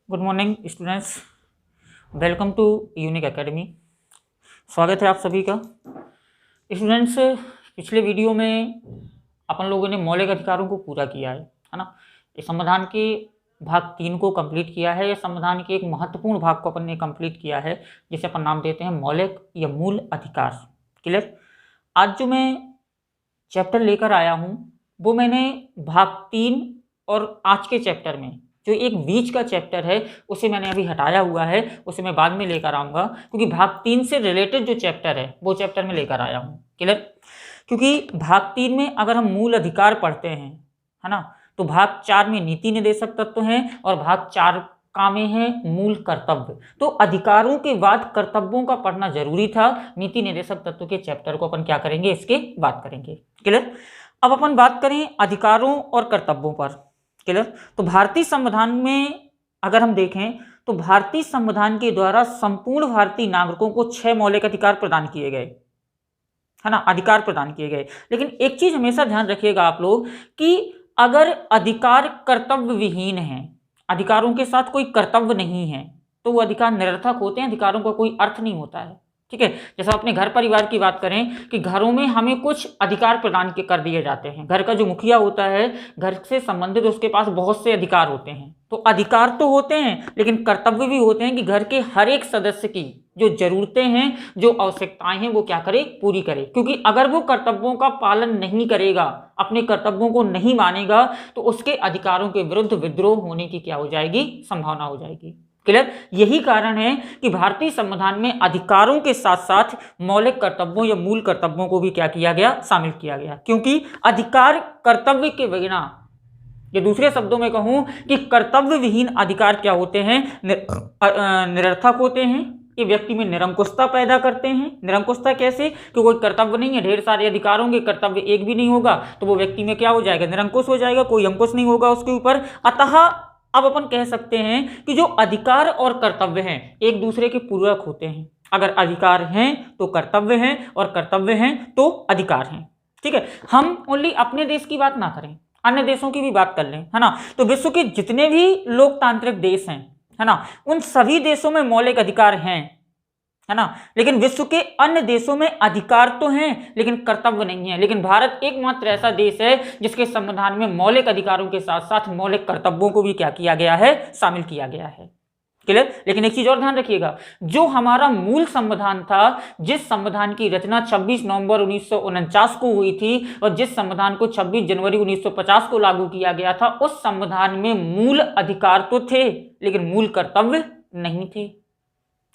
Good morning students, welcome to Unique Academy. स्वागत है आप सभी का। स्टूडेंट्स, पिछले वीडियो में अपन लोगों ने मौलिक अधिकारों को पूरा किया है ना। इस संविधान के भाग 3 को कंप्लीट किया है। इस संविधान के एक महत्वपूर्ण भाग को अपन ने कंप्लीट किया है, जिसे अपन नाम देते हैं मौलिक या मूल अधिकार। क्लियर। आज जो मैं चैप्टर लेकर आया हूँ वो मैंने भाग 3 और आज के चैप्टर में जो एक बीच का चैप्टर है उसे मैंने अभी हटाया हुआ है, उसे मैं बाद में लेकर आऊँगा, क्योंकि भाग 3 से रिलेटेड जो चैप्टर है वो चैप्टर में लेकर आया हूँ। क्लियर। क्योंकि भाग 3 में अगर हम मूल अधिकार पढ़ते हैं, है ना, तो भाग 4 में नीति निर्देशक तत्व हैं और भाग 4 का में है मूल कर्तव्य। तो अधिकारों के बाद कर्तव्यों का पढ़ना जरूरी था। नीति निर्देशक तत्व के चैप्टर को अपन क्या करेंगे, इसके बात करेंगे। क्लियर। अब अपन बात करें अधिकारों और कर्तव्यों पर। क्लियर। तो भारतीय संविधान में अगर हम देखें तो भारतीय संविधान के द्वारा संपूर्ण भारतीय नागरिकों को 6 मौलिक अधिकार प्रदान किए गए, है ना, अधिकार प्रदान किए गए। लेकिन एक चीज हमेशा ध्यान रखिएगा आप लोग कि अगर अधिकार कर्तव्य विहीन है, अधिकारों के साथ कोई कर्तव्य नहीं है, तो वो अधिकार निरर्थक होते हैं, अधिकारों का कोई अर्थ नहीं होता है। ठीक है। जैसा अपने घर परिवार की बात करें कि घरों में हमें कुछ अधिकार प्रदान कर दिए जाते हैं। घर का जो मुखिया होता है, घर से संबंधित उसके पास बहुत से अधिकार होते हैं। तो अधिकार तो होते हैं लेकिन कर्तव्य भी होते हैं कि घर के हर एक सदस्य की जो जरूरतें हैं, जो आवश्यकताएं हैं, वो क्या करे, पूरी करे। क्योंकि अगर वो कर्तव्यों का पालन नहीं करेगा, अपने कर्तव्यों को नहीं मानेगा, तो उसके अधिकारों के विरुद्ध विद्रोह होने की क्या हो जाएगी, संभावना हो जाएगी। क्लियर। यही कारण है कि भारतीय संविधान में अधिकारों के साथ साथ मौलिक कर्तव्यों या मूल कर्तव्यों को भी क्या किया गया, शामिल किया गया। क्योंकि अधिकार कर्तव्य के बिना, या दूसरे शब्दों में कहूं कि कर्तव्य विहीन अधिकार क्या होते हैं, निरर्थक होते हैं। ये व्यक्ति में निरंकुशता पैदा करते हैं। निरंकुशता कैसे, कि कोई कर्तव्य नहीं है, ढेर सारे अधिकार होंगे, कर्तव्य एक भी नहीं होगा, तो वो व्यक्ति में क्या हो जाएगा, निरंकुश हो जाएगा, कोई अंकुश नहीं होगा उसके ऊपर। अतः अब अपन कह सकते हैं कि जो अधिकार और कर्तव्य हैं एक दूसरे के पूरक होते हैं। अगर अधिकार हैं तो कर्तव्य हैं और कर्तव्य हैं तो अधिकार हैं। ठीक है। हम ओनली अपने देश की बात ना करें, अन्य देशों की भी बात कर लें, है ना। तो विश्व के जितने भी लोकतांत्रिक देश हैं, है ना, उन सभी देशों में मौलिक अधिकार हैं, है ना। लेकिन विश्व के अन्य देशों में अधिकार तो हैं लेकिन कर्तव्य नहीं है। लेकिन भारत एकमात्र ऐसा देश है जिसके संविधान में मौलिक अधिकारों के साथ साथ मौलिक कर्तव्यों को भी क्या किया गया है, शामिल किया गया है। क्लियर। लेकिन एक चीज और ध्यान रखिएगा, जो हमारा मूल संविधान था, जिस संविधान की रचना 26 नवंबर 1949 को हुई थी और जिस संविधान को 26 जनवरी 1950 को लागू किया गया था, उस संविधान में मूल अधिकार तो थे लेकिन मूल कर्तव्य नहीं थे।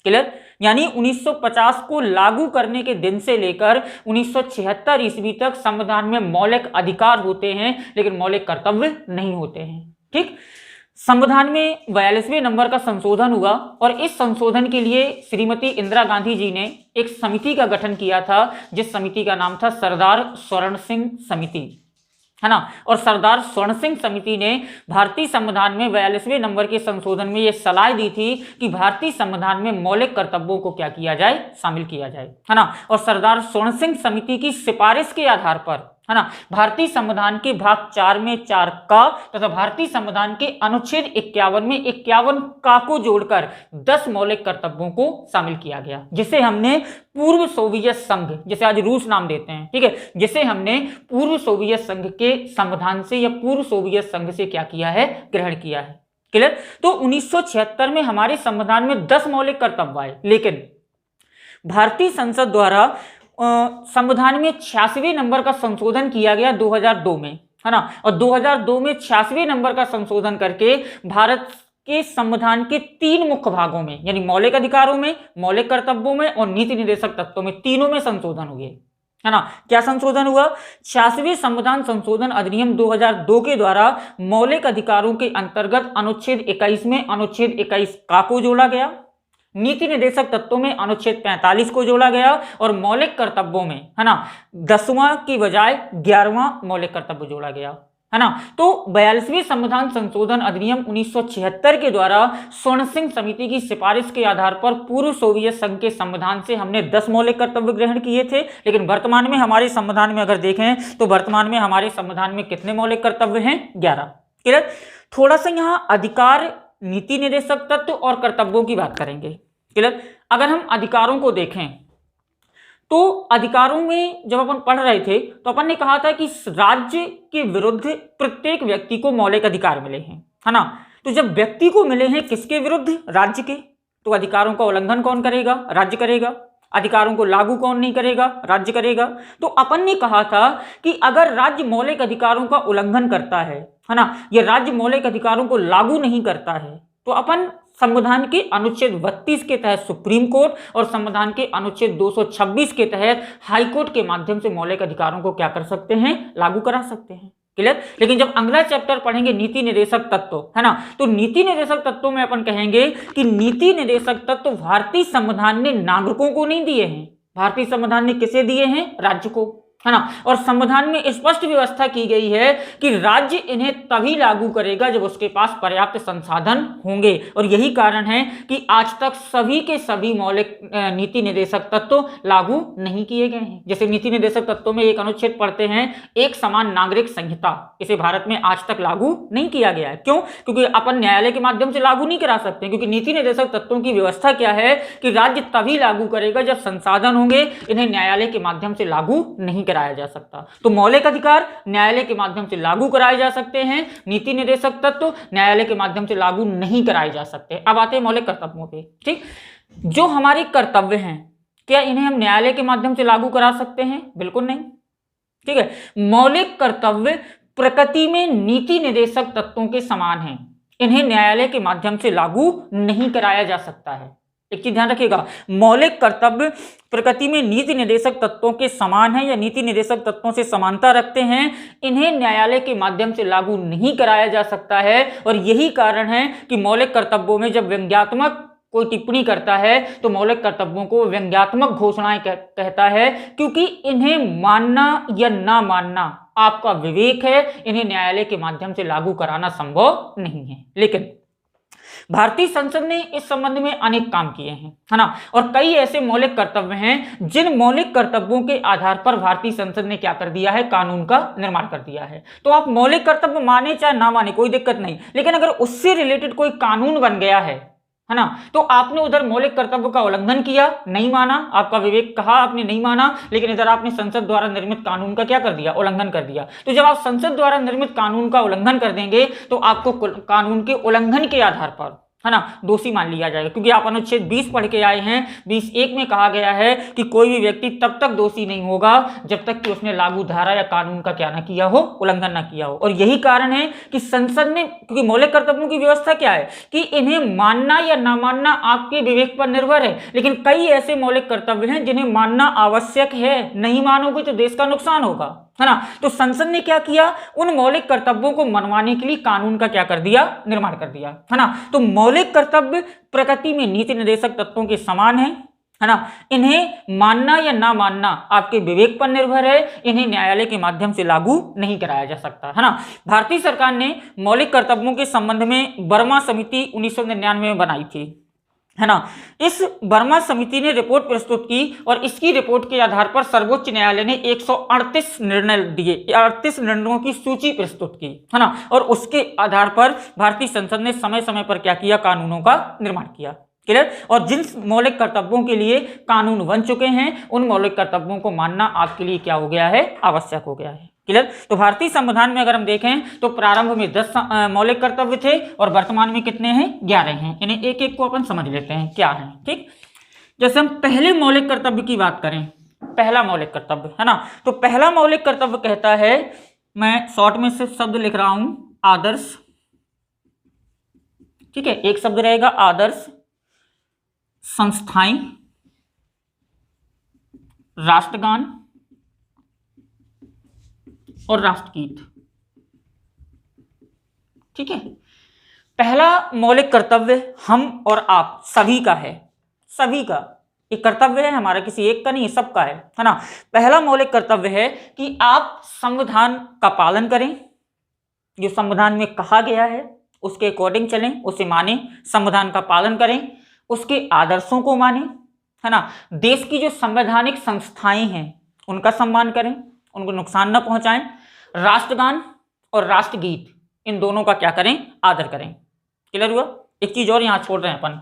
क्लियर। यानी 1950 को लागू करने के दिन से लेकर 1976 ईस्वी तक संविधान में मौलिक अधिकार होते हैं लेकिन मौलिक कर्तव्य नहीं होते हैं। ठीक। संविधान में 42वें नंबर का संशोधन हुआ और इस संशोधन के लिए श्रीमती इंदिरा गांधी जी ने एक समिति का गठन किया था, जिस समिति का नाम था सरदार स्वर्ण सिंह समिति, है ना। और सरदार स्वर्ण सिंह समिति ने भारतीय संविधान में 42वें नंबर के संशोधन में यह सलाह दी थी कि भारतीय संविधान में मौलिक कर्तव्यों को क्या किया जाए, शामिल किया जाए, है ना। और सरदार स्वर्ण सिंह समिति की सिफारिश के आधार पर, है ना, भारतीय संविधान के भाग 4 में 4 का तथा भारतीय संविधान के अनुच्छेद 51 में 51 का को जोड़कर 10 मौलिक कर्तव्यों को शामिल किया गया, जिसे हमने पूर्व सोवियत संघ, जिसे आज रूस नाम देते हैं, ठीक है, जिसे हमने पूर्व सोवियत संघ के संविधान से या पूर्व सोवियत संघ से क्या किया है, ग्रहण किया है। क्लियर। तो 1976 में हमारे संविधान में 10 मौलिक कर्तव्य आए, लेकिन भारतीय संसद द्वारा संविधान में 86वें नंबर का संशोधन किया गया 2002 में, है ना। और 2002 में 86वें नंबर का संशोधन करके भारत के संविधान के 3 मुख्य भागों में, यानी मौलिक अधिकारों में, मौलिक कर्तव्यों में और नीति निर्देशक तत्वों में, तीनों में संशोधन हुए, है ना। क्या संशोधन हुआ? 86वें संविधान संशोधन अधिनियम 2002 के द्वारा मौलिक अधिकारों के अंतर्गत अनुच्छेद 21 में अनुच्छेद 21 का को जोड़ा गया, नीति निर्देशक तत्वों में अनुच्छेद 45 को जोड़ा गया और मौलिक कर्तव्यों में, है ना, 10वां की बजाय 11वां मौलिक कर्तव्य जोड़ा गया। है ना। तो 42वें संविधान संशोधन अधिनियम 1976 के द्वारा स्वर्ण सिंह समिति की सिफारिश के आधार पर पूर्व सोवियत संघ के संविधान से हमने 10 मौलिक कर्तव्य ग्रहण किए थे, लेकिन वर्तमान में हमारे संविधान में अगर देखें तो वर्तमान में हमारे संविधान में कितने मौलिक कर्तव्य हैं? 11। क्लियर। थोड़ा सा यहां अधिकार, नीति निर्देशक तत्व और कर्तव्यों की बात करेंगे। क्लियर। अगर हम अधिकारों को देखें तो अधिकारों में जब अपन पढ़ रहे थे तो अपन ने कहा था कि राज्य के विरुद्ध प्रत्येक व्यक्ति को मौलिक अधिकार मिले हैं, है ना। तो जब व्यक्ति को मिले हैं किसके विरुद्ध? राज्य के। तो अधिकारों का उल्लंघन कौन करेगा? राज्य करेगा। अधिकारों को लागू कौन नहीं करेगा? राज्य करेगा। तो अपन ने कहा था कि अगर राज्य मौलिक अधिकारों का उल्लंघन करता है ना, यह राज्य मौलिक अधिकारों को लागू नहीं करता है, तो अपन संविधान के अनुच्छेद 32 के तहत सुप्रीम कोर्ट और संविधान के अनुच्छेद 226 के तहत हाई कोर्ट के माध्यम से मौलिक अधिकारों को क्या कर सकते हैं? लागू करा सकते हैं। क्लियर। लेकिन जब अगला चैप्टर पढ़ेंगे नीति निर्देशक तत्व, है ना, तो नीति निर्देशक तत्वों में अपन कहेंगे कि नीति निर्देशक तत्व भारतीय संविधान ने नागरिकों को नहीं दिए हैं, भारतीय संविधान ने किसे दिए हैं? राज्य को, है ना। और संविधान में स्पष्ट व्यवस्था की गई है कि राज्य इन्हें तभी लागू करेगा जब उसके पास पर्याप्त संसाधन होंगे। और यही कारण है कि आज तक सभी के सभी मौलिक नीति निर्देशक तत्व लागू नहीं किए गए हैं। जैसे नीति निर्देशक तत्वों में एक अनुच्छेद पढ़ते हैं, एक समान नागरिक संहिता, इसे भारत में आज तक लागू नहीं किया गया है। क्यों? क्योंकि अपन न्यायालय के माध्यम से लागू नहीं करा सकते, क्योंकि नीति निर्देशक तत्वों की व्यवस्था क्या है कि राज्य तभी लागू करेगा जब संसाधन होंगे, इन्हें न्यायालय के माध्यम से लागू नहीं कराया जा सकता। तो मौलिक अधिकार न्यायालय के माध्यम से लागू कराए जा सकते हैं, नीति निर्देशक तत्व न्यायालय के माध्यम से लागू नहीं कराए जा सकते। अब आते हैं मौलिक कर्तव्यों पे। ठीक, जो हमारे कर्तव्य हैं, क्या इन्हें हम न्यायालय के माध्यम से लागू करा सकते हैं? बिल्कुल नहीं। ठीक है, मौलिक कर्तव्य प्रकृति में नीति निर्देशक तत्वों के समान हैं, इन्हें न्यायालय के माध्यम से लागू नहीं कराया जा सकता है। एक चीज ध्यान रखिएगा, मौलिक कर्तव्य प्रकृति में नीति निर्देशक तत्वों के समान है या नीति निर्देशक तत्वों से समानता रखते हैं, इन्हें न्यायालय के माध्यम से लागू नहीं कराया जा सकता है। और यही कारण है कि मौलिक कर्तव्यों में जब व्यंग्यात्मक कोई टिप्पणी करता है तो मौलिक कर्तव्यों को व्यंग्यात्मक घोषणाएं कहता है, क्योंकि इन्हें मानना या ना मानना आपका विवेक है, इन्हें न्यायालय के माध्यम से लागू कराना संभव नहीं है। लेकिन भारतीय संसद ने इस संबंध में अनेक काम किए हैं, है ना। और कई ऐसे मौलिक कर्तव्य हैं जिन मौलिक कर्तव्यों के आधार पर भारतीय संसद ने क्या कर दिया है? कानून का निर्माण कर दिया है। तो आप मौलिक कर्तव्य माने चाहे ना माने कोई दिक्कत नहीं, लेकिन अगर उससे रिलेटेड कोई कानून बन गया है ना, तो आपने उधर मौलिक कर्तव्य का उल्लंघन किया, नहीं माना, आपका विवेक कहा आपने नहीं माना, लेकिन इधर आपने संसद द्वारा निर्मित कानून का क्या कर दिया? उल्लंघन कर दिया। तो जब आप संसद द्वारा निर्मित कानून का उल्लंघन कर देंगे तो आपको कानून के उल्लंघन के आधार पर, है ना, दोषी मान लिया जाएगा। क्योंकि आप अनुच्छेद 20 पढ़ के आए हैं, 20(1) में कहा गया है कि कोई भी व्यक्ति तब तक दोषी नहीं होगा जब तक कि उसने लागू धारा या कानून का क्या ना किया हो? उल्लंघन ना किया हो। और यही कारण है कि संसद ने, क्योंकि मौलिक कर्तव्यों की व्यवस्था क्या है कि इन्हें मानना या ना मानना आपके विवेक पर निर्भर है, लेकिन कई ऐसे मौलिक कर्तव्य हैं जिन्हें मानना आवश्यक है, नहीं मानोगे तो देश का नुकसान होगा, है ना। तो संसद ने क्या किया? उन मौलिक कर्तव्यों को मनवाने के लिए कानून का क्या कर दिया? निर्माण कर दिया, है ना। तो मौलिक कर्तव्य प्रकृति में नीति निर्देशक तत्वों के समान है ना। इन्हें मानना या ना मानना आपके विवेक पर निर्भर है, इन्हें न्यायालय के माध्यम से लागू नहीं कराया जा सकता, है ना। भारतीय सरकार ने मौलिक कर्तव्यों के संबंध में वर्मा समिति 1999 में बनाई थी, है ना। इस वर्मा समिति ने रिपोर्ट प्रस्तुत की और इसकी रिपोर्ट के आधार पर सर्वोच्च न्यायालय ने 138 निर्णय दिए, 38 निर्णयों की सूची प्रस्तुत की, है ना। और उसके आधार पर भारतीय संसद ने समय समय पर क्या किया? कानूनों का निर्माण किया। क्लियर। और जिन मौलिक कर्तव्यों के लिए कानून बन चुके हैं, उन मौलिक कर्तव्यों को मानना आपके लिए क्या हो गया है? आवश्यक हो गया है। क्लियर। तो भारतीय संविधान में अगर हम देखें तो प्रारंभ में 10 मौलिक कर्तव्य थे और वर्तमान में कितने हैं? 11 हैं। इन्हें एक एक को अपन समझ लेते हैं क्या है। ठीक, जैसे हम पहले मौलिक कर्तव्य की बात करें, पहला मौलिक कर्तव्य, है ना, तो पहला मौलिक कर्तव्य कहता है, मैं शॉर्ट में सिर्फ शब्द लिख रहा हूं, आदर्श। ठीक है, एक शब्द रहेगा आदर्श संस्थाएं, राष्ट्रगान और राष्ट्रगीत। ठीक है, पहला मौलिक कर्तव्य हम और आप सभी का है, सभी का एक कर्तव्य है, हमारा किसी एक का नहीं, सबका है ना। पहला मौलिक कर्तव्य है कि आप संविधान का पालन करें, जो संविधान में कहा गया है उसके अकॉर्डिंग चलें, उसे माने, संविधान का पालन करें, उसके आदर्शों को माने, है ना। देश की जो संवैधानिक संस्थाएं हैं उनका सम्मान करें, उनको नुकसान न पहुंचाएं। राष्ट्रगान और राष्ट्रगीत इन दोनों का क्या करें, आदर करें। क्लियर हुआ। एक चीज और यहां छोड़ रहे हैं अपन,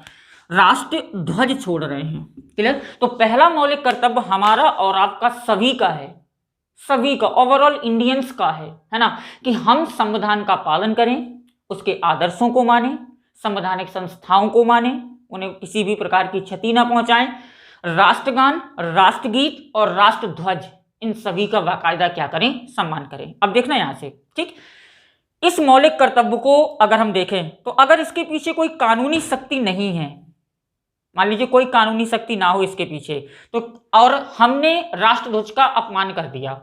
राष्ट्र ध्वज छोड़ रहे हैं। क्लियर। तो पहला मौलिक कर्तव्य हमारा और आपका सभी का है, सभी का, ओवरऑल इंडियंस का है ना, कि हम संविधान का पालन करें, उसके आदर्शों को माने, संवैधानिक संस्थाओं को माने, उन्हें किसी भी प्रकार की क्षति ना पहुंचाएं। राष्ट्रगान, राष्ट्रगीत और राष्ट्रध्वज इन सभी का बाकायदा क्या करें, सम्मान करें। अब देखना यहां से, ठीक। इस मौलिक कर्तव्य को अगर हम देखें तो अगर इसके पीछे कोई कानूनी शक्ति नहीं है, मान लीजिए कोई कानूनी शक्ति ना हो इसके पीछे, तो और हमने राष्ट्रध्वज का अपमान कर दिया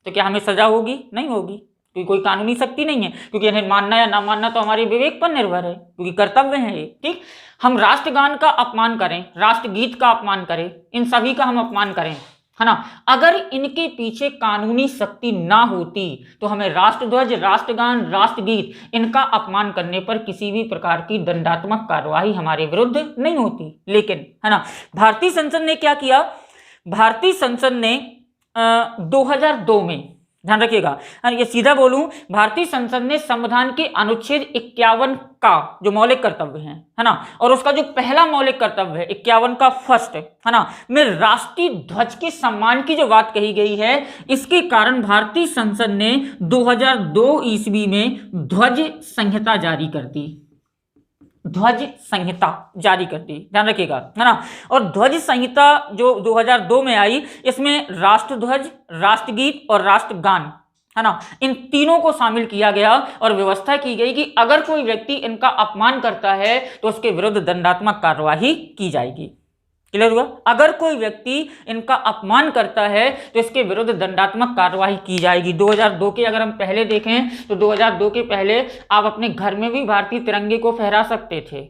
तो क्या हमें सजा होगी? नहीं होगी, क्योंकि कोई कानूनी शक्ति नहीं है, क्योंकि इन्हें मानना या ना मानना तो हमारे विवेक पर निर्भर है, क्योंकि कर्तव्य है ये, ठीक। हम राष्ट्रगान का अपमान करें, राष्ट्रगीत का अपमान करें, इन सभी का हम अपमान करें, है ना, अगर इनके पीछे कानूनी शक्ति ना होती तो हमें राष्ट्रध्वज, राष्ट्रगान, राष्ट्रगीत इनका अपमान करने पर किसी भी प्रकार की दंडात्मक कार्यवाही हमारे विरुद्ध नहीं होती। लेकिन, है ना, भारतीय संसद ने क्या किया, भारतीय संसद ने 2002 में, ध्यान रखिएगा, ये सीधा बोलूं, भारतीय संसद ने संविधान के अनुच्छेद 51 का जो मौलिक कर्तव्य है ना, और उसका जो पहला मौलिक कर्तव्य है 51 का फर्स्ट, है ना, में राष्ट्रीय ध्वज के सम्मान की जो बात कही गई है, इसके कारण भारतीय संसद ने 2002 ईस्वी में ध्वज संहिता जारी कर दी, ध्वज संहिता जारी कर दी, ध्यान रखिएगा, है ना। और ध्वज संहिता जो 2002 में आई, इसमें राष्ट्रध्वज, राष्ट्रगीत और राष्ट्रगान, है ना, इन तीनों को शामिल किया गया और व्यवस्था की गई कि अगर कोई व्यक्ति इनका अपमान करता है तो उसके विरुद्ध दंडात्मक कार्यवाही की जाएगी। क्लियर हुआ। अगर कोई व्यक्ति इनका अपमान करता है तो इसके विरुद्ध दंडात्मक कार्यवाही की जाएगी। 2002 के अगर हम पहले देखें तो 2002 के पहले आप अपने घर में भी भारतीय तिरंगे को फहरा सकते थे,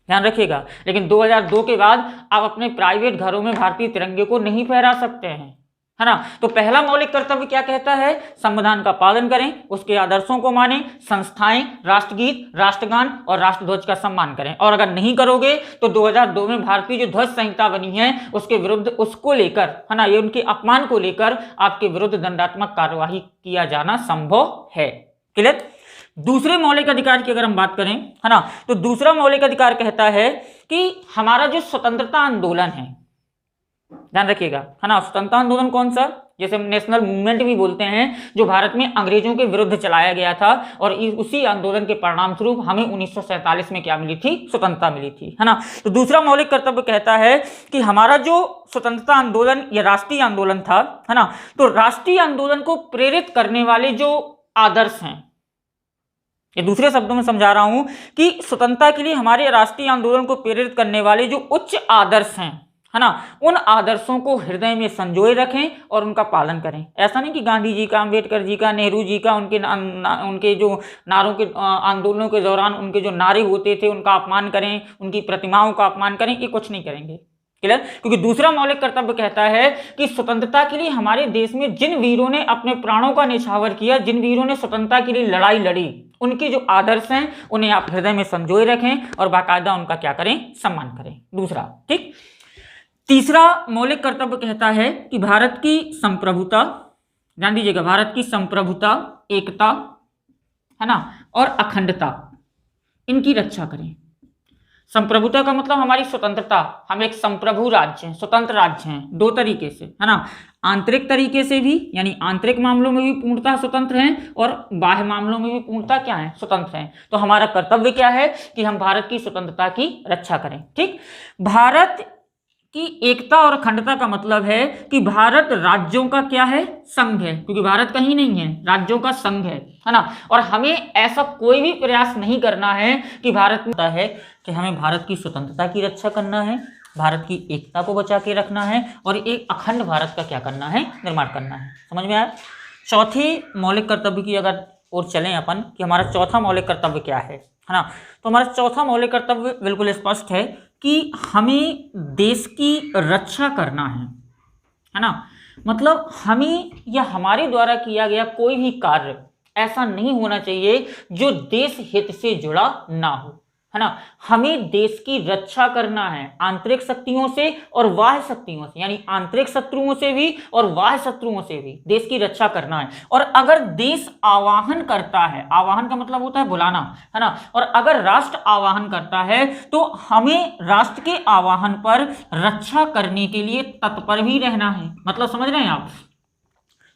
ध्यान रखिएगा, लेकिन 2002 के बाद आप अपने प्राइवेट घरों में भारतीय तिरंगे को नहीं फहरा सकते हैं, है ना। तो पहला मौलिक कर्तव्य क्या कहता है, संविधान का पालन करें, उसके आदर्शों को माने, संस्थाएं, राष्ट्रगीत, राष्ट्रगान और राष्ट्रध्वज का सम्मान करें। और अगर नहीं करोगे तो 2002 में भारतीय जो ध्वज संहिता बनी है उसके विरुद्ध, उसको लेकर, है ना, ये उनके अपमान को लेकर आपके विरुद्ध दंडात्मक कार्यवाही किया जाना संभव है। क्लियर। दूसरे मौलिक अधिकार की अगर हम बात करें, है ना, तो दूसरा मौलिक अधिकार कहता है कि हमारा जो स्वतंत्रता आंदोलन है, ध्यान रखिएगा, है ना, स्वतंत्रता आंदोलन कौन सा, जैसे हम नेशनल मूवमेंट भी बोलते हैं, जो भारत में अंग्रेजों के विरुद्ध चलाया गया था और उसी आंदोलन के परिणाम स्वरूप हमें 1947 में क्या मिली थी, स्वतंत्रता मिली थी, है ना। तो दूसरा मौलिक कर्तव्य कहता है कि हमारा जो स्वतंत्रता आंदोलन या राष्ट्रीय आंदोलन था, है ना, तो राष्ट्रीय आंदोलन को प्रेरित करने वाले जो आदर्श हैं, ये दूसरे शब्दों में समझा रहा हूं कि स्वतंत्रता के लिए हमारे राष्ट्रीय आंदोलन को प्रेरित करने वाले जो उच्च आदर्श हैं, है ना, उन आदर्शों को हृदय में संजोए रखें और उनका पालन करें। ऐसा नहीं कि गांधी जी का, अंबेडकर जी का, नेहरू जी का, उनके जो नारों के आंदोलनों के दौरान उनके जो नारे होते थे उनका अपमान करें, उनकी प्रतिमाओं का अपमान करें, ये कुछ नहीं करेंगे। क्लियर। क्योंकि दूसरा मौलिक कर्तव्य कहता है कि स्वतंत्रता के लिए हमारे देश में जिन वीरों ने अपने प्राणों का न्यौछावर किया, जिन वीरों ने स्वतंत्रता के लिए लड़ाई लड़ी, उनके जो आदर्श हैं उन्हें आप हृदय में संजोए रखें और बाकायदा उनका क्या करें, सम्मान करें। दूसरा, ठीक। तीसरा मौलिक कर्तव्य कहता है कि भारत की संप्रभुता, ध्यान दीजिएगा, भारत की संप्रभुता, एकता, है ना, और अखंडता, इनकी रक्षा करें। संप्रभुता का मतलब हमारी स्वतंत्रता, हम एक संप्रभु राज्य हैं, स्वतंत्र राज्य हैं, दो तरीके से, है ना, आंतरिक तरीके से भी, यानी आंतरिक मामलों में भी पूर्णतः स्वतंत्र हैं और बाह्य मामलों में भी पूर्णतः क्या है, स्वतंत्र हैं। तो हमारा कर्तव्य क्या है कि हम भारत की स्वतंत्रता की रक्षा करें। ठीक। भारत की एकता और अखंडता का मतलब है कि भारत राज्यों का क्या है, संघ है, क्योंकि भारत कहीं नहीं है, राज्यों का संघ है ना। और हमें ऐसा कोई भी प्रयास नहीं करना है कि भारत में है कि हमें भारत की स्वतंत्रता की रक्षा करना है, भारत की एकता को बचा के रखना है और एक अखंड भारत का क्या करना है, निर्माण करना है। समझ में आया। चौथे मौलिक कर्तव्य की अगर और चलें अपन कि हमारा चौथा मौलिक कर्तव्य क्या है ना, तो हमारा चौथा मौलिक कर्तव्य बिल्कुल स्पष्ट है कि हमें देश की रक्षा करना है ना। मतलब हमें या हमारे द्वारा किया गया कोई भी कार्य ऐसा नहीं होना चाहिए जो देश हित से जुड़ा ना हो, है ना। हमें देश की रक्षा करना है आंतरिक शक्तियों से और बाह्य शक्तियों से, यानी आंतरिक शत्रुओं से भी और बाह्य शत्रुओं से भी देश की रक्षा करना है। और अगर देश आवाहन करता है, आवाहन का मतलब होता है बुलाना, है ना, और अगर राष्ट्र आवाहन करता है तो हमें राष्ट्र के आवाहन पर रक्षा करने के लिए तत्पर भी रहना है। मतलब समझ रहे हैं आप,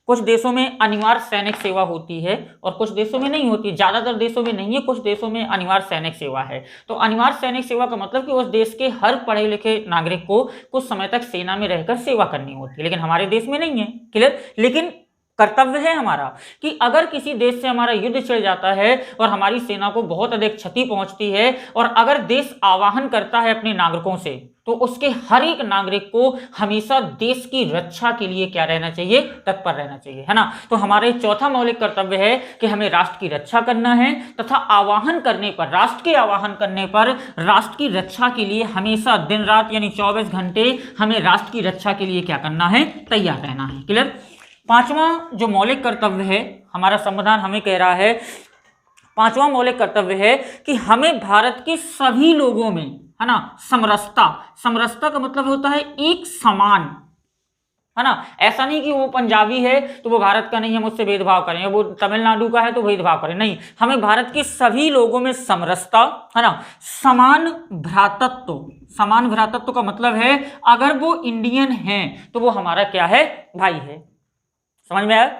कुछ देशों में अनिवार्य सैनिक सेवा होती है और कुछ देशों में नहीं होती, ज्यादातर देशों में नहीं है, कुछ देशों में अनिवार्य सैनिक सेवा है। तो अनिवार्य सैनिक सेवा का मतलब कि उस देश के हर पढ़े लिखे नागरिक को कुछ समय तक सेना में रहकर सेवा करनी होती है, लेकिन हमारे देश में नहीं है। क्लियर। लेकिन कर्तव्य है हमारा कि अगर किसी देश से हमारा युद्ध छिड़ जाता है और हमारी सेना को बहुत अधिक क्षति पहुंचती है और अगर देश आवाहन करता है अपने नागरिकों से, तो उसके हर एक नागरिक को हमेशा देश की रक्षा के लिए क्या रहना चाहिए, तत्पर रहना चाहिए, है ना। तो हमारे चौथा मौलिक कर्तव्य है कि हमें राष्ट्र की रक्षा करना है तथा आवाहन करने पर, राष्ट्र के आवाहन करने पर राष्ट्र की रक्षा के लिए हमेशा दिन रात यानी 24 घंटे हमें राष्ट्र की रक्षा के लिए क्या करना है, तैयार रहना है। क्लियर। पांचवा जो मौलिक कर्तव्य है, हमारा संविधान हमें कह रहा है, पांचवा मौलिक कर्तव्य है कि हमें भारत के सभी लोगों में, है ना, समरसता, समरसता का मतलब होता है एक समान, है ना। ऐसा नहीं कि वो पंजाबी है तो वो भारत का नहीं है, मुझसे भेदभाव करें, वो तमिलनाडु का है तो भेदभाव करें, नहीं। हमें भारत के सभी लोगों में समरसता, है ना, समान भ्रातृत्व, समान भ्रातृत्व का मतलब है अगर वो इंडियन है तो वो हमारा क्या है, भाई है। समझ में आया।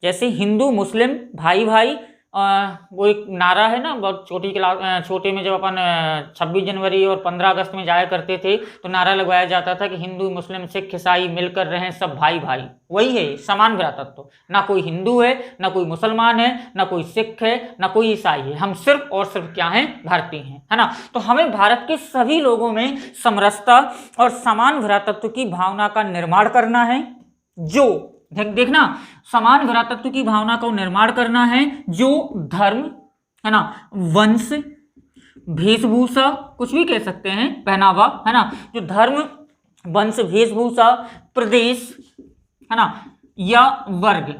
जैसे हिंदू मुस्लिम भाई भाई, वो एक नारा है ना, बहुत छोटी क्लास, छोटे में जब अपन 26 जनवरी और 15 अगस्त में जाया करते थे तो नारा लगवाया जाता था कि हिंदू मुस्लिम सिख ईसाई मिलकर रहें सब भाई भाई। वही है समान भ्रातृत्व। ना कोई हिंदू है, ना कोई मुसलमान है, ना कोई सिख है, ना कोई ईसाई है, हम सिर्फ और सिर्फ क्या हैं, भारतीय हैं, है ना। तो हमें भारत के सभी लोगों में समरसता और समान भ्रातृत्व की भावना का निर्माण करना है, जो देखना, समान भ्रातृत्व की भावना को निर्माण करना है जो धर्म, है ना, वंश, वेशभूषा, कुछ भी कह सकते हैं, पहनावा, है ना, जो धर्म वंश वेशभूषा प्रदेश, है ना, या वर्ग,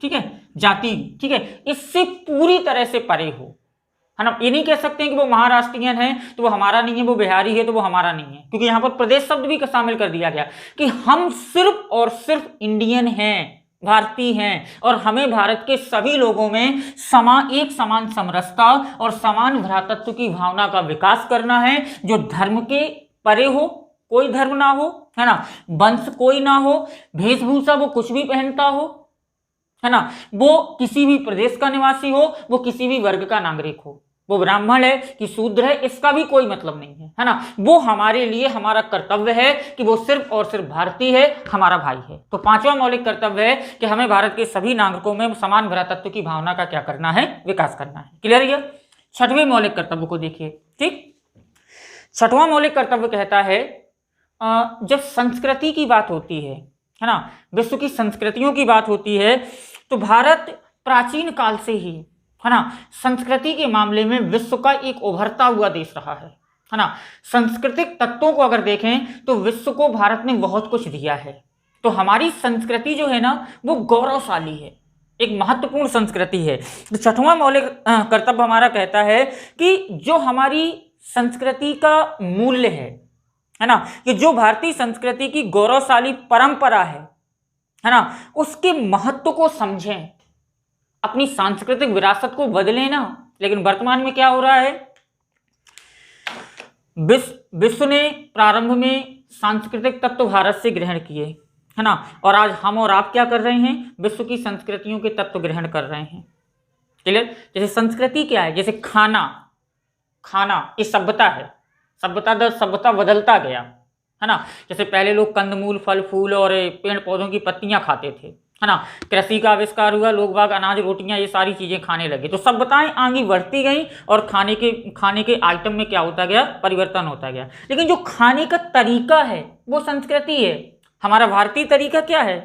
ठीक है, जाति, ठीक है, इससे पूरी तरह से परे हो, है ना। ये नहीं कह सकते हैं कि वो महाराष्ट्रियन है तो वो हमारा नहीं है, वो बिहारी है तो वो हमारा नहीं है, क्योंकि यहां पर प्रदेश शब्द भी शामिल कर दिया गया कि हम सिर्फ और सिर्फ इंडियन हैं, भारतीय हैं, और हमें भारत के सभी लोगों में एक समान समरसता और समान भ्रातृत्व की भावना का विकास करना है, जो धर्म के परे हो, कोई धर्म ना हो, है ना, वंश कोई ना हो, वेशभूषा वो कुछ भी पहनता हो, है ना, वो किसी भी प्रदेश का निवासी हो, वो किसी भी वर्ग का नागरिक हो, वो ब्राह्मण है कि शूद्र है, इसका भी कोई मतलब नहीं है, है ना। वो हमारे लिए हमारा कर्तव्य है कि वो सिर्फ और सिर्फ भारतीय है, हमारा भाई है। तो पांचवा मौलिक कर्तव्य है कि हमें भारत के सभी नागरिकों में समान भ्रातृत्व की भावना का क्या करना है, विकास करना है। क्लियर है। छठवें मौलिक कर्तव्य को देखिए, ठीक। छठवां मौलिक कर्तव्य कहता है जब संस्कृति की बात होती है ना, विश्व की संस्कृतियों की बात होती है, तो भारत प्राचीन काल से ही, है ना, संस्कृति के मामले में विश्व का एक उभरता हुआ देश रहा है ना। सांस्कृतिक तत्वों को अगर देखें तो विश्व को भारत ने बहुत कुछ दिया है। तो हमारी संस्कृति जो है ना वो गौरवशाली है, एक महत्वपूर्ण संस्कृति है। तो छठवां मौलिक कर्तव्य हमारा कहता है कि जो हमारी संस्कृति का मूल्य है ना, कि जो भारतीय संस्कृति की गौरवशाली परंपरा है ना, उसके महत्व को समझें, अपनी सांस्कृतिक विरासत को बदलें ना। लेकिन वर्तमान में क्या हो रहा है, विश्व ने प्रारंभ में सांस्कृतिक तत्व भारत से ग्रहण किए, है ना, और आज हम और आप क्या कर रहे हैं, विश्व की संस्कृतियों के तत्व ग्रहण कर रहे हैं। क्लियर। जैसे संस्कृति क्या है, जैसे खाना, खाना ये सभ्यता है, सभ्यता दर सभ्यता बदलता गया, है ना। जैसे पहले लोग कंदमूल, फल फूल और पेड़ पौधों की पत्तियां खाते थे, है ना। कृषि का आविष्कार हुआ, लोग बाग अनाज रोटियां ये सारी चीजें खाने लगे, तो सभ्यताएं आगे बढ़ती गई और खाने के आइटम में क्या होता गया, परिवर्तन होता गया। लेकिन जो खाने का तरीका है वो संस्कृति है। हमारा भारतीय तरीका क्या है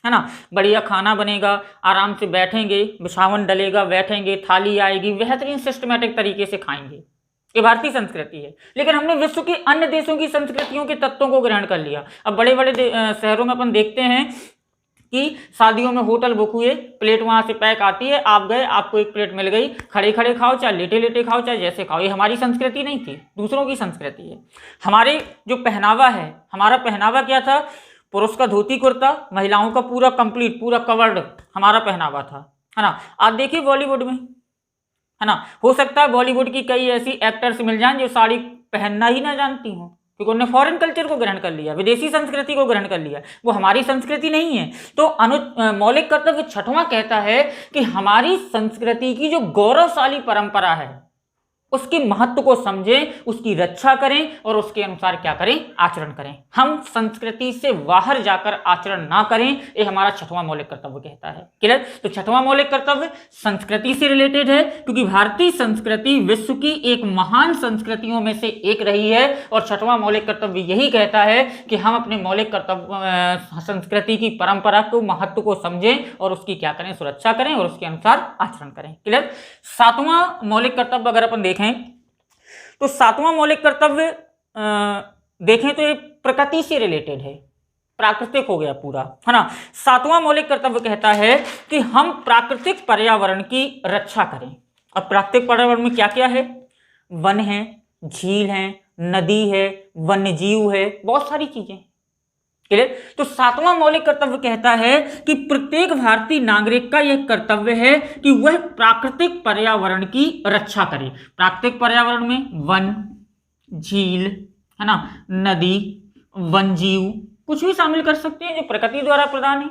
ना, बढ़िया खाना बनेगा, आराम से बैठेंगे, बिछावन डलेगा, बैठेंगे, थाली आएगी, बेहतरीन सिस्टमेटिक तरीके से खाएंगे, ये भारतीय संस्कृति है। लेकिन हमने विश्व के अन्य देशों की संस्कृतियों के तत्वों को ग्रहण कर लिया। अब बड़े बड़े शहरों में अपन देखते हैं कि शादियों में होटल बुक हुए, प्लेट वहां से पैक आती है, आप गए, आपको एक प्लेट मिल गई, खड़े खड़े खाओ चाहे लेटे लेटे खाओ चाहे जैसे खाओ। ये हमारी संस्कृति नहीं थी, दूसरों की संस्कृति है। हमारे जो पहनावा है, हमारा पहनावा क्या था? पुरुष का धोती कुर्ता, महिलाओं का पूरा कंप्लीट पूरा कवर्ड हमारा पहनावा था, है ना। आज देखिए बॉलीवुड में, है ना, हो सकता है बॉलीवुड की कई ऐसी एक्टर्स मिल जाएं जो साड़ी पहनना ही ना जानती हों, क्योंकि उन्होंने फॉरेन कल्चर को ग्रहण कर लिया, विदेशी संस्कृति को ग्रहण कर लिया, वो हमारी संस्कृति नहीं है। तो मौलिक कर्तव्य छठवां कहता है कि हमारी संस्कृति की जो गौरवशाली परंपरा है उसके महत्व को समझें, उसकी रक्षा करें और उसके अनुसार क्या करें? आचरण करें। हम संस्कृति से बाहर जाकर आचरण ना करें, ये हमारा छठवां मौलिक कर्तव्य कहता है। क्लियर? तो छठवां मौलिक कर्तव्य संस्कृति से रिलेटेड है, क्योंकि भारतीय संस्कृति विश्व की एक महान संस्कृतियों में से एक रही है और छठवां मौलिक कर्तव्य यही कहता है कि हम अपने मौलिक कर्तव्य संस्कृति की परंपरा को, महत्व को समझें और उसकी क्या करें? सुरक्षा करें और उसके अनुसार आचरण करें। क्लियर? सातवां मौलिक कर्तव्य अगर अपन देखें तो सातवां मौलिक कर्तव्य देखें तो ये प्रकृति से रिलेटेड है, प्राकृतिक हो गया पूरा, है ना। सातवां मौलिक कर्तव्य कहता है कि हम प्राकृतिक पर्यावरण की रक्षा करें। अब प्राकृतिक पर्यावरण में क्या क्या है? वन है, झील है, नदी है, वन्य जीव है, बहुत सारी चीजें। क्लियर? तो सातवां मौलिक कर्तव्य कहता है कि प्रत्येक भारतीय नागरिक का यह कर्तव्य है कि वह प्राकृतिक पर्यावरण की रक्षा करे। प्राकृतिक पर्यावरण में वन, झील, है ना, नदी, वन जीव कुछ भी शामिल कर सकते हैं जो प्रकृति द्वारा प्रदान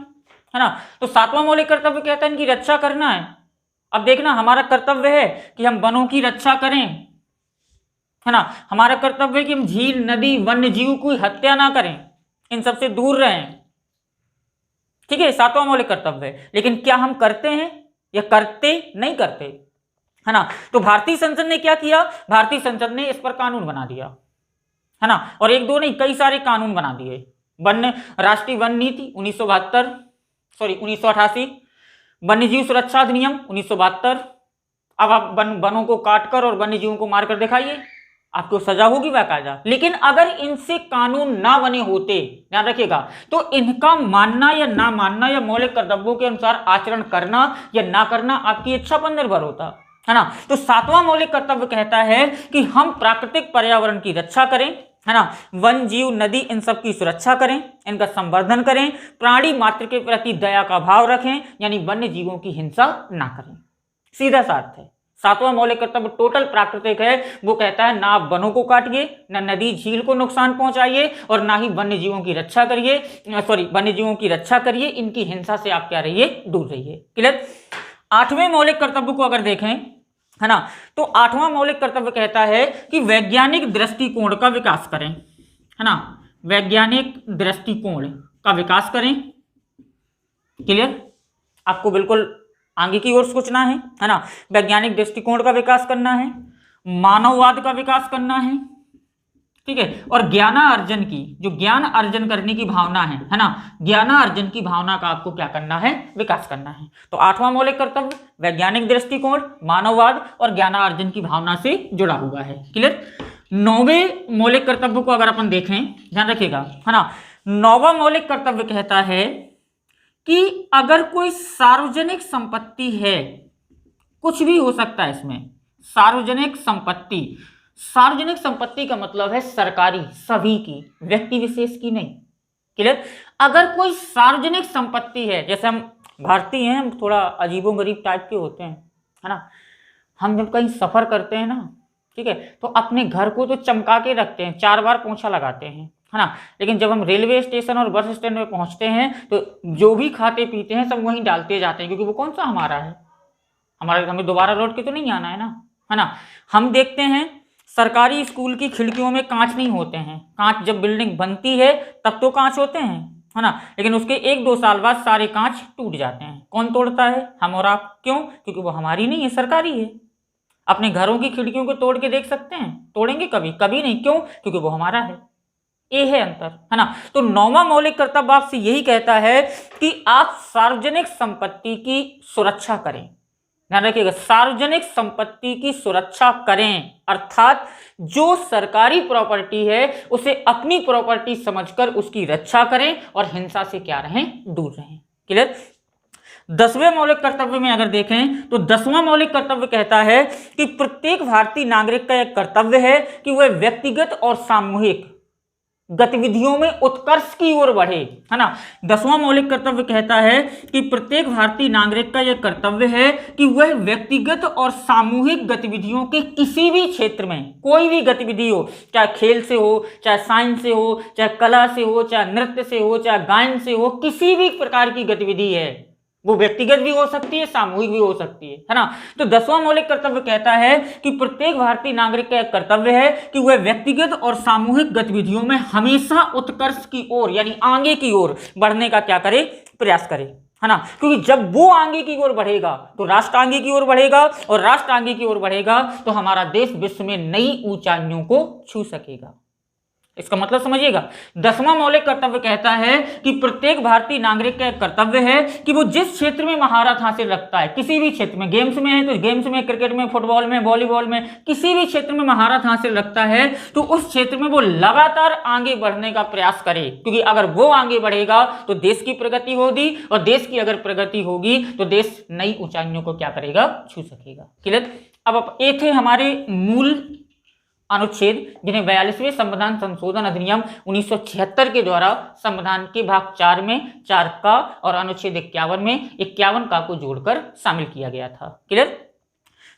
है ना। तो सातवां मौलिक कर्तव्य कहता है इनकी रक्षा करना है। अब देखना, हमारा कर्तव्य है कि हम वनों की रक्षा करें, है ना। हमारा कर्तव्य है कि हम झील, नदी, वन्य जीव की हत्या ना करें, इन सबसे दूर रहें। ठीक है, सातवां मौलिक कर्तव्य है। लेकिन क्या हम करते हैं या करते नहीं करते, है ना। तो भारतीय संसद ने क्या किया? भारतीय संसद ने इस पर कानून बना दिया, है ना। और एक दो नहीं, कई सारे कानून बना दिए। राष्ट्रीय वन नीति 1988, वन्य जीव सुरक्षा अधिनियम 1972। अब आप वनों को काटकर और वन्य जीवों को मारकर दिखाइए, आपको सजा होगी बाकायदा। लेकिन अगर इनसे कानून ना बने होते, ध्यान रखिएगा, तो इनका मानना या ना मानना या मौलिक कर्तव्यों के अनुसार आचरण करना या ना करना आपकी इच्छा पर निर्भर होता, है ना। तो सातवां मौलिक कर्तव्य कहता है कि हम प्राकृतिक पर्यावरण की रक्षा करें, है ना, वन, जीव, नदी, इन सब की सुरक्षा करें, इनका संवर्धन करें, प्राणी मात्र के प्रति दया का भाव रखें, यानी वन्य जीवों की हिंसा ना करें। सीधा सा अर्थ है। सातवां मौलिक कर्तव्य टोटल प्राकृतिक है। वो कहता है ना आप वनों को काटिए, ना नदी झील को नुकसान पहुंचाइए और ना ही वन्य जीवों की रक्षा करिए, वन्य जीवों की रक्षा करिए, इनकी हिंसा से आप क्या रहिए? दूर रहिए। क्लियर? आठवें मौलिक कर्तव्य को अगर देखें, है ना, तो आठवां मौलिक कर्तव्य कहता है कि वैज्ञानिक दृष्टिकोण का विकास करें, है ना, वैज्ञानिक दृष्टिकोण का विकास करें। क्लियर? आपको बिल्कुल आगे की ओर सोचना है ना। वैज्ञानिक दृष्टिकोण का विकास करना है, मानववाद का विकास करना है, ठीक है, और ज्ञानार्जन की, जो ज्ञान अर्जन करने की भावना है ना, ज्ञानार्जन की भावना का आपको क्या करना है? विकास करना है। तो आठवां मौलिक कर्तव्य वैज्ञानिक दृष्टिकोण, मानववाद और ज्ञानार्जन की भावना से जुड़ा हुआ है। क्लियर? नौवें मौलिक कर्तव्य को अगर अपन देखें, ध्यान रखिएगा, है ना, नौवां मौलिक कर्तव्य कहता है कि अगर कोई सार्वजनिक संपत्ति है, कुछ भी हो सकता है इसमें, सार्वजनिक संपत्ति, सार्वजनिक संपत्ति का मतलब है सरकारी, सभी की, व्यक्ति विशेष की नहीं। क्लियर? अगर कोई सार्वजनिक संपत्ति है, जैसे हम भारतीय हैं, हम थोड़ा अजीबोगरीब टाइप के होते हैं, है ना। हम जब कहीं सफर करते हैं ना, ठीक है, तो अपने घर को तो चमका के रखते हैं, 4 बार पोंछा लगाते हैं, है ना। लेकिन जब हम रेलवे स्टेशन और बस स्टैंड में पहुंचते हैं तो जो भी खाते पीते हैं सब वहीं डालते जाते हैं, क्योंकि वो कौन सा हमारा है, हमें दोबारा लौट के तो नहीं आना है ना, है ना। हम देखते हैं सरकारी स्कूल की खिड़कियों में कांच नहीं होते हैं, कांच जब बिल्डिंग बनती है तब तो कांच होते हैं, है ना, लेकिन उसके 1-2 साल बाद सारे कांच टूट जाते हैं। कौन तोड़ता है? हम और आप। क्यों? क्योंकि वो हमारी नहीं है, सरकारी है। अपने घरों की खिड़कियों को तोड़ के देख सकते हैं? तोड़ेंगे कभी? कभी नहीं। क्यों? क्योंकि वो हमारा है। ये है अंतर, है ना। तो नौवां मौलिक कर्तव्य आपसे यही कहता है कि आप सार्वजनिक संपत्ति की सुरक्षा करें। ध्यान रखिएगा, सार्वजनिक संपत्ति की सुरक्षा करें, अर्थात जो सरकारी प्रॉपर्टी है उसे अपनी प्रॉपर्टी समझकर उसकी रक्षा करें और हिंसा से क्या रहें? दूर रहें। क्लियर। 10वें मौलिक कर्तव्य में अगर देखें तो 10वां मौलिक कर्तव्य कहता है कि प्रत्येक भारतीय नागरिक का एक कर्तव्य है कि वह व्यक्तिगत और सामूहिक गतिविधियों में उत्कर्ष की ओर बढ़े, है ना। 10वां मौलिक कर्तव्य कहता है कि प्रत्येक भारतीय नागरिक का यह कर्तव्य है कि वह व्यक्तिगत और सामूहिक गतिविधियों के किसी भी क्षेत्र में, कोई भी गतिविधि हो, चाहे खेल से हो, चाहे साइंस से हो, चाहे कला से हो, चाहे नृत्य से हो, चाहे गायन से हो, किसी भी प्रकार की गतिविधि है, वो व्यक्तिगत भी हो सकती है, सामूहिक भी हो सकती है ना। तो 10वां मौलिक कर्तव्य कहता है कि प्रत्येक भारतीय नागरिक का एक कर्तव्य है कि वह व्यक्तिगत और सामूहिक गतिविधियों में हमेशा उत्कर्ष की ओर यानी आगे की ओर बढ़ने का क्या करे, प्रयास करे, है ना। क्योंकि जब वो आगे की ओर बढ़ेगा तो राष्ट्र आगे की ओर बढ़ेगा, और राष्ट्र आगे की ओर बढ़ेगा तो हमारा देश विश्व में नई ऊंचाइयों को छू सकेगा। इसका मतलब समझिएगा। 10वां मौलिक कर्तव्य कहता है कि प्रत्येक भारतीय नागरिक का एक कर्तव्य है कि वो जिस क्षेत्र में महारत हासिल रखता है, किसी भी क्षेत्र में, गेम्स में है तो गेम्स में, क्रिकेट में, फुटबॉल में, वॉलीबॉल में, किसी भी क्षेत्र में महारत हासिल रखता है तो उस क्षेत्र में वो लगातार आगे बढ़ने का प्रयास करे। क्योंकि अगर वो आगे बढ़ेगा तो देश की प्रगति होगी, और देश की अगर प्रगति होगी तो देश नई ऊंचाइयों को क्या करेगा, छू सकेगा। क्लियर। अब ये थे हमारे मूल अनुच्छेद जिन्हें 42वें संविधान संशोधन अधिनियम 1976 के द्वारा संविधान के भाग 4 में 4 का और अनुच्छेद 51 में 51 का को जोड़कर शामिल किया गया था। क्लियर।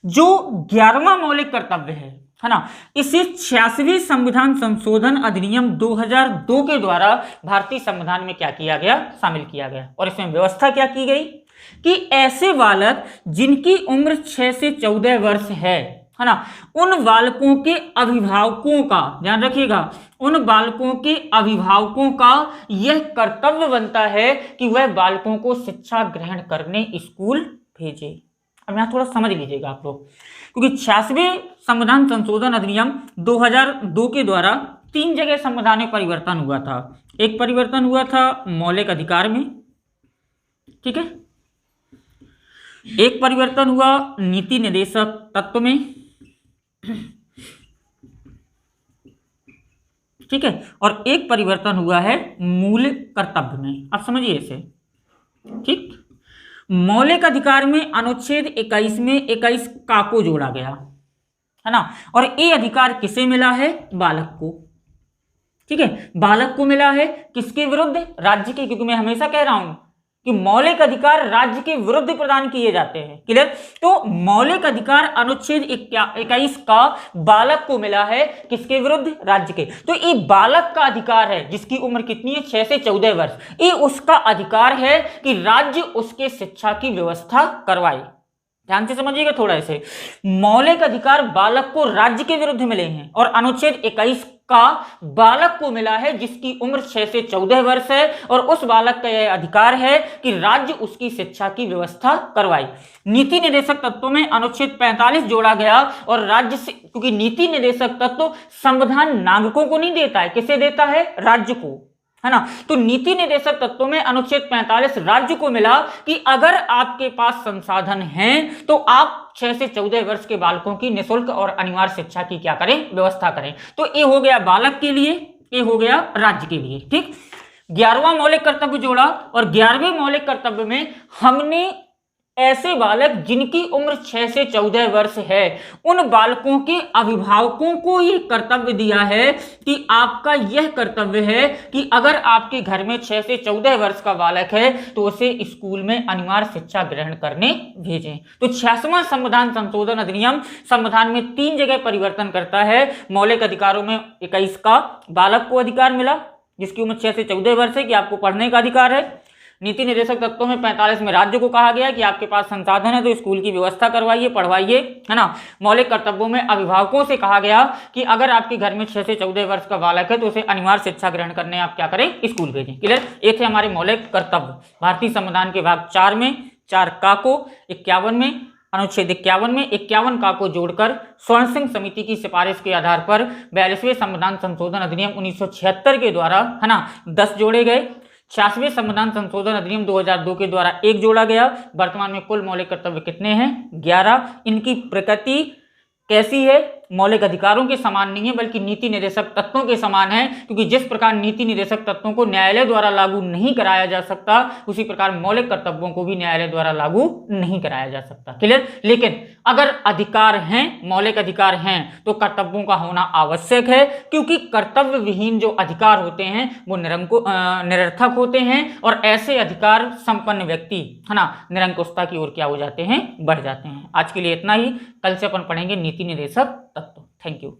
जो 11वां मौलिक कर्तव्य है ना, इसे 86वें संविधान संशोधन अधिनियम 2002 के द्वारा भारतीय संविधान में क्या किया गया, शामिल किया गया। और इसमें व्यवस्था क्या की गई कि ऐसे बालक जिनकी उम्र 6 से 14 वर्ष है ना, उन बालकों के अभिभावकों का ध्यान रखिएगा, उन बालकों के अभिभावकों का यह कर्तव्य बनता है कि वह बालकों को शिक्षा ग्रहण करने स्कूल भेजे। अब यहां थोड़ा समझ लीजिएगा आप लोग, क्योंकि 86वें संविधान संशोधन अधिनियम 2002 के द्वारा 3 जगह संविधान में परिवर्तन हुआ था। एक परिवर्तन हुआ था मौलिक अधिकार में, ठीक है, एक परिवर्तन हुआ नीति निर्देशक तत्व में, ठीक है, और एक परिवर्तन हुआ है मूल कर्तव्य में। आप समझिए इसे, ठीक। मौलिक अधिकार में अनुच्छेद 21 में 21 का को जोड़ा गया, है ना, और ये अधिकार किसे मिला है, बालक को, ठीक है, बालक को मिला है। किसके विरुद्ध, राज्य के, क्योंकि मैं हमेशा कह रहा हूं कि मौलिक अधिकार राज्य के विरुद्ध प्रदान किए जाते हैं। क्लियर। तो मौलिक अधिकार अनुच्छेद 21 का बालक को मिला है, किसके विरुद्ध, राज्य के। तो ये बालक का अधिकार है जिसकी उम्र कितनी है, 6 से 14 वर्ष। ये उसका अधिकार है कि राज्य उसके शिक्षा की व्यवस्था करवाए। ध्यान से समझिएगा थोड़ा ऐसे, मौलिक अधिकार बालक को राज्य के विरुद्ध मिले हैं, और अनुच्छेद 21 का बालक को मिला है जिसकी उम्र 6 से 14 वर्ष है, और उस बालक का यह अधिकार है कि राज्य उसकी शिक्षा की व्यवस्था करवाए। नीति निर्देशक तत्वों में अनुच्छेद 45 जोड़ा गया, और राज्य से, क्योंकि नीति निर्देशक तत्व संविधान नागरिकों को नहीं देता है, किसे देता है, राज्य को, है ना। तो नीति निर्देशक तत्वों में अनुच्छेद 45 राज्य को मिला कि अगर आपके पास संसाधन हैं तो आप 6 से 14 वर्ष के बालकों की निःशुल्क और अनिवार्य शिक्षा की क्या करें, व्यवस्था करें। तो ये हो गया बालक के लिए, ये हो गया राज्य के लिए, ठीक। 11वां मौलिक कर्तव्य जोड़ा, और 11वें मौलिक कर्तव्य में हमने ऐसे बालक जिनकी उम्र 6 से 14 वर्ष है, उन बालकों के अभिभावकों को ये कर्तव्य दिया है कि आपका यह कर्तव्य है कि अगर आपके घर में 6 से 14 वर्ष का बालक है तो उसे स्कूल में अनिवार्य शिक्षा ग्रहण करने भेजें। तो 86वां संविधान संशोधन अधिनियम संविधान में 3 जगह परिवर्तन करता है। मौलिक अधिकारों में 21 का बालक को अधिकार मिला जिसकी उम्र 6 से 14 वर्ष है कि आपको पढ़ने का अधिकार है। नीति निर्देशक तत्वों में 45 में राज्य को कहा गया कि आपके पास संसाधन है तो स्कूल की व्यवस्था करवाइए, पढ़वाइए, है ना। मौलिक कर्तव्यों में अभिभावकों से कहा गया कि अगर आपके घर में 6 से 14 वर्ष का बालक है तो उसे अनिवार्य शिक्षा ग्रहण करने आप क्या करें, स्कूल भेजें। क्लियर। ये थे हमारे मौलिक कर्तव्य भारतीय संविधान के भाग 4 में 4 का को, 51 में अनुच्छेद 51 में 51 का को जोड़कर स्वर्ण सिंह समिति की सिफारिश के आधार पर 42वें संविधान संशोधन अधिनियम 1976 के द्वारा, है ना, 10 जोड़े गए। 86वें संविधान संशोधन अधिनियम 2002 के द्वारा 1 जोड़ा गया। वर्तमान में कुल मौलिक कर्तव्य कितने हैं, 11। इनकी प्रकृति कैसी है, मौलिक अधिकारों के समान नहीं है बल्कि नीति निर्देशक तत्वों के समान है, क्योंकि जिस प्रकार नीति निर्देशक तत्वों को न्यायालय द्वारा लागू नहीं कराया जा सकता उसी प्रकार मौलिक कर्तव्यों को भी न्यायालय द्वारा लागू नहीं कराया जा सकता। क्लियर? लेकिन अगर अधिकार हैं, मौलिक अधिकार हैं, तो कर्तव्यों का होना आवश्यक है, क्योंकि कर्तव्य विहीन जो अधिकार होते हैं वो निरर्थक होते हैं और ऐसे अधिकार संपन्न व्यक्ति है ना निरंकुशता की ओर क्या हो जाते हैं, बढ़ जाते हैं। आज के लिए इतना ही, कल से अपन पढ़ेंगे नीति निर्देशक तत्व। Thank you.